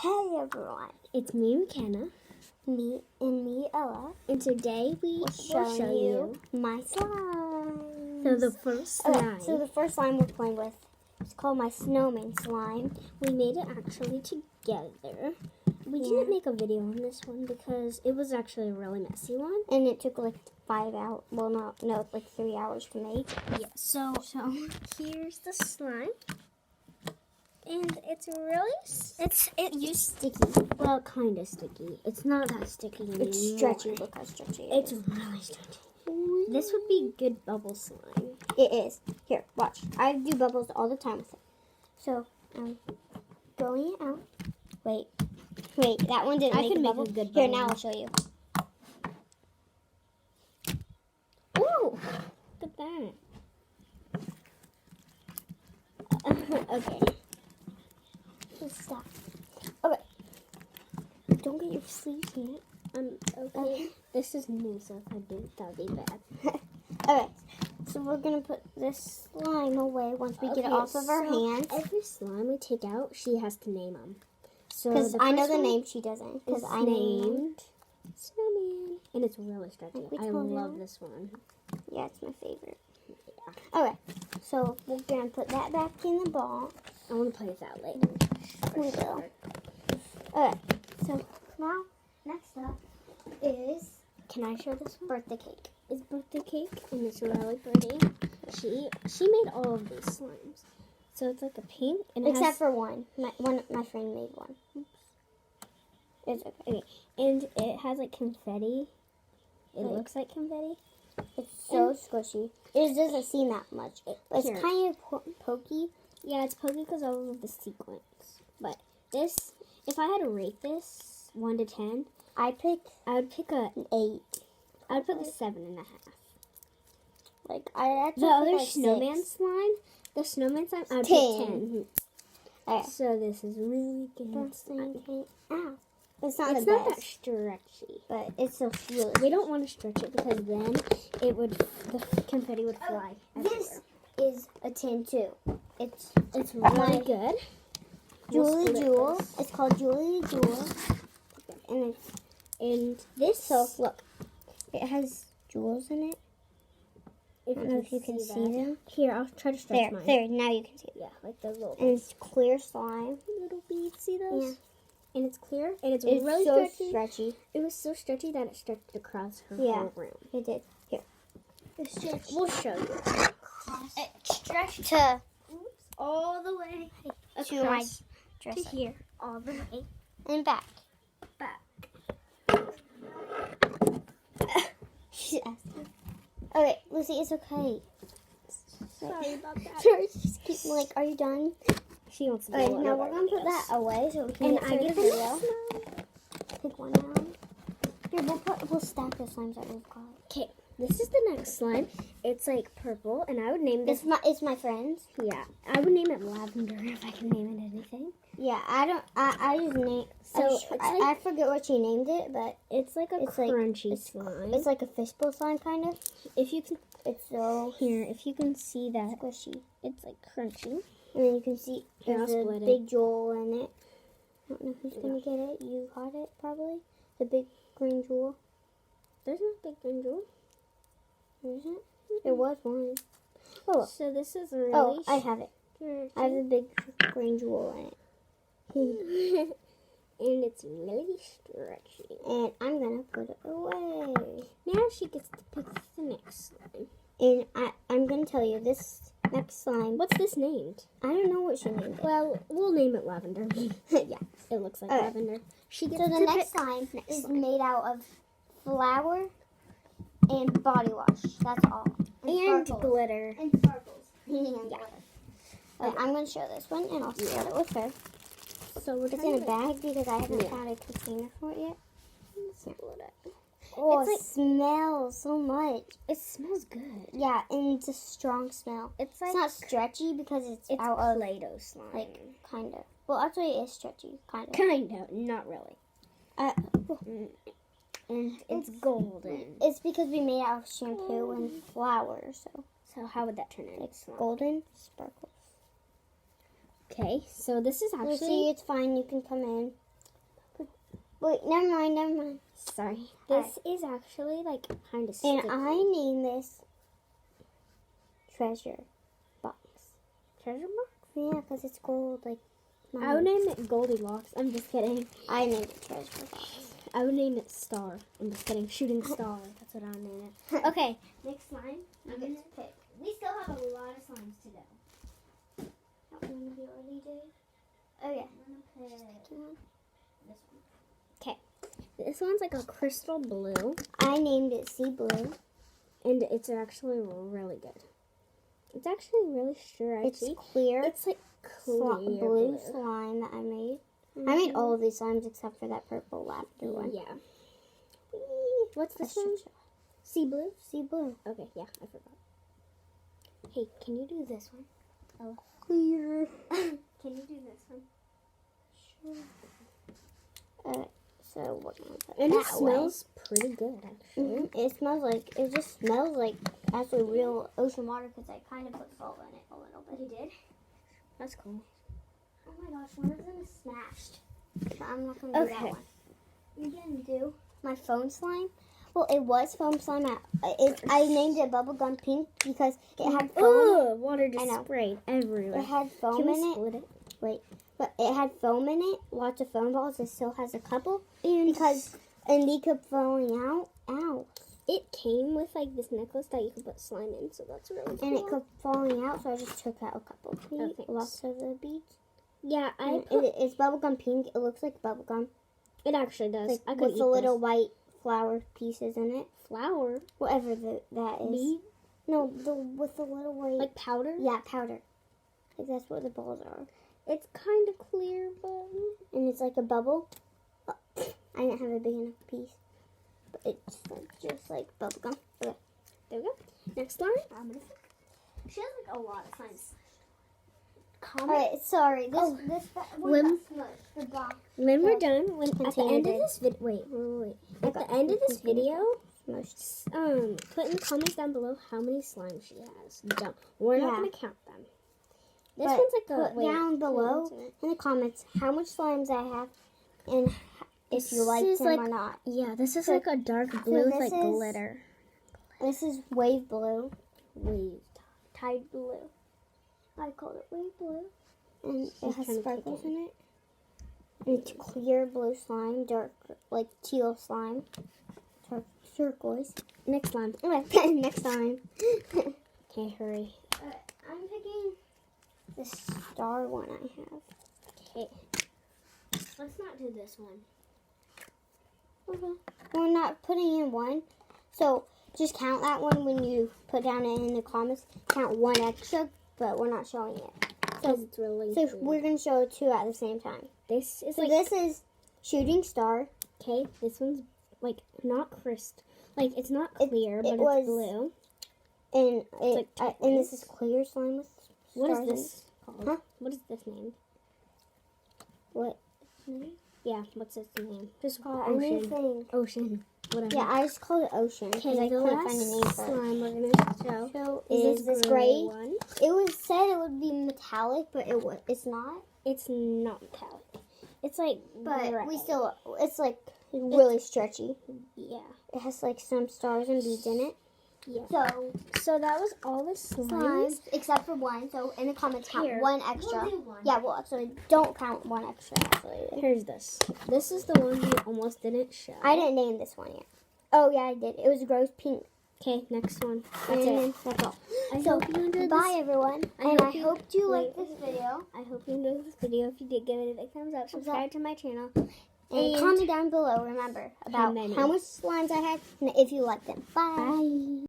Hey everyone, It's me, McKenna, me, Ella, and today we will show you my slime. So the first slime, Okay, so the first slime we're playing with is called my snowman slime. we made it actually together. We didn't make a video on this one because it was actually a really messy one. And it took like 5 hours, like 3 hours to make. Yeah, so here's the slime. And it's really, it used sticky. Well, kind of sticky. It's not that sticky anymore. It's stretchy, look how stretchy it It's is. really stretchy. This would be good bubble slime. It is. Here, watch. I do bubbles all the time with it. So, going out. Wait, that one didn't make a bubble. A good Here, bubble. now I'll show you. Ooh, look at that. Okay. Stop. Okay. Don't get your sleeves in it. Okay. This is new, so if I do, that'll be bad. Okay. So we're gonna put this slime away once we get it off of our hands. Every slime we take out, she has to name them. So Because I know first the one name, she doesn't. Because is I named. Snowman, and it's really stretchy. Which I one love now? this one. Yeah, it's my favorite. Okay. So we're gonna put that back in the box. I want to play with that later. We will. Okay. So now, next up is Can I show this one? birthday cake. It's birthday cake, and it's really pretty. She made all of these slimes. So it's like a pink, and it Except has, for one. My friend made one. It's okay. okay, and it has like confetti. It Like- looks like confetti. It's so squishy. It doesn't seem that much. But it's Here. kind of pokey. Yeah, it's pokey because all of the sequins. But this, if I had to rate this 1 to 10, I picked I would pick a an 8. I would pick a 7.5. Like I actually The picked other like snowman 6. slime, the snowman slime, I would 10. pick 10. Okay. So this is really good. Birthday cake. Ow. It's not It's the not that best, stretchy. but it's still really. We don't want to stretch it because then the confetti would fly. This is a 10 too. It's really good. We'll Julie split Jewel. this. It's called Julie Jewel, and This, so look, it has jewels in it. if I don't know if you can see them. Here, I'll try to stretch mine. There. Now you can see it. Yeah, like those little And it's clear slime. little beads. See those? Yeah. And it's clear, and it's It's really so stretchy. stretchy. It was so stretchy that it stretched across her Yeah. whole room. It did. Here. It's stretched. We'll show you. It stretched to All the way to my across dress to here, all the way and back. back. Yes. Okay, Lucy, it's okay. Sorry about that. Sorry, just keep like, are you done? She wants to Okay, know now what we're gonna put it is. that away so we can And get I through get the the video. next one. Pick one now. Here, we'll stack the slimes that we've got. Okay, this is the next slime. It's like purple, and I would name this. It's my friend's. Yeah, I would name it lavender if I can name it anything. Yeah, I just name. So, So it's I forget what she named it, but It's like a It's like- crunchy slime. it's like a fishbowl slime kind of. if you can It's so here, if you can see that, squishy, it's like crunchy. and then you can see Here, I'll there's a split it. big jewel in it. I don't know who's gonna get it. You got it probably. The big green jewel. There's no big green jewel. Where is it? There was one. Oh, So this is really. oh, I have it. stretchy. I have a big green jewel in it. And it's really stretchy. And I'm gonna put it away. Now she gets to pick the next slime. And I'm gonna tell you this next slime. What's this named? I don't know what she named it. Well, we'll name it lavender. Yeah. It looks like Okay. lavender. She gets So the to next pick slime is slime. made out of flour and body wash. That's all. and sparkles. glitter. And sparkles. And glitter. Okay, I'm gonna show this one, and I'll share it with her. So we're It's trying in a to bag because I haven't Yeah. found a container for it yet. split it. Oh, It's it like- smells so much. It smells good. Yeah, and it's a strong smell. It's like It's not stretchy because it's it's out of, Play-Doh slime. like, kind of. Well, actually, it is stretchy, kind of. kind of, not really. Uh, And it's golden. It's because we made it out of shampoo and flour, so So how would that turn into it's slime? golden sparkles. Okay, so this is Lucy, actually it's fine. You can come in. Wait, never mind. Sorry. This is actually like kind of sticky. And I name this treasure box. Treasure box? Yeah, because it's gold. Like, I would name it Goldilocks. I'm just kidding. I named it treasure box. I would name it Star. I'm just kidding. Shooting Star. That's what I would name it. Okay. Next slime. I'm going to pick. We still have a lot of slimes to go. That one we already did. Oh, yeah. I'm going to pick this one. Okay. This one's like a crystal blue. I named it sea blue. And it's actually really good. It's actually really stretchy. It's clear. It's like clear blue slime that I made. I made all of these slimes except for that purple lavender one. Yeah. What's this I one? should- Sea blue? Sea blue. Okay, yeah, I forgot. Hey, can you do this one? Oh, clear. Can you do this one? Sure. So we're gonna put And that it smells pretty good, actually. away. It just smells like actually real ocean water because I kind of put salt in it a little bit. You did? That's cool. Oh my gosh, one of them is smashed. But I'm not gonna do that Okay. one. You're gonna do my foam slime. Well, it was foam slime. I named it bubblegum pink because it had foam. Ugh, water I just know. sprayed everywhere. It had foam Can we in it. split it? Wait, but it had foam in it. Lots of foam balls. It still has a couple And and they kept falling out. Ow! it came with like this necklace that you can put slime in, so that's really cool. And it kept falling out, so I just took out a couple. thanks. Lots of the beads. Yeah, And it's bubblegum pink. It looks like bubblegum. it actually does. Like I could with eat the little this. white flower pieces in it. Flour, Whatever that is. bead, No, with the little white. like powder. Yeah, powder. Like that's what the balls are. It's kind of clear, but And it's like a bubble. Oh, I didn't have a big enough piece. But it's like, just like bubblegum. Okay. there we go. Next slime. I'm gonna. She has like a lot of slimes. Comment. Alright, sorry. This Oh, one Lim- got smushed. The box When we're Yeah. done, at the Container end of did. this video, wait. At Okay. the end of this Container video, smushed. put in the comments down below how many slimes she has. Don't. We're not Yeah. gonna count them. This But one's like a put down below in the comments how much slimes I have and if you This like is them like- or not. Yeah, this is So- like a dark blue with this like is- glitter. This is wave blue. Wave. Tide blue. I call it wave blue. And it She's has trying to sparkles kick in it. And it's clear blue slime, dark, like teal slime. Turquoise. Next slime. Okay, next time. Okay, hurry. I'm picking the star one I have. Okay. Let's not do this one. Okay. We're not putting in one. So just count that one when you put down it in the comments. Count one extra, but we're not showing it. So, It's really so clear. we're going to show two at the same time. This is So like this is shooting star. okay. This one's like not crystal. Like it's not It- clear, it but was- it's blue. And like and this is clear slime with What is stars in this called? Huh? What is this named? What? Yeah, what's its name? Just call A it new ocean. thing. Ocean. Whatever. Yeah, I just called it ocean because Okay, I the couldn't last find a name for it. slime we're gonna show So is this gray? one. It was said it would be metallic, but it's not. It's not metallic. It's like But gray. it's like really stretchy. Yeah. It has like some stars and beads in it. Yeah. So So that was all the slimes. slimes, except for one. So in the comments, count Here. one extra. We'll do one. Yeah, well, actually, don't count one extra. Actually, Here's this. This is the one we almost didn't show. I didn't name this one yet. Oh yeah, I did. It was rose pink. Okay, next one. That's And it. That's all. I So hope you enjoyed bye this. everyone, I and hope I you- hope you wait. like this video. I hope you enjoyed this video. If you did, give it a big thumbs up. Subscribe to my channel. And comment down below. Remember about many. how much slimes I had and if you like them. Bye. Bye.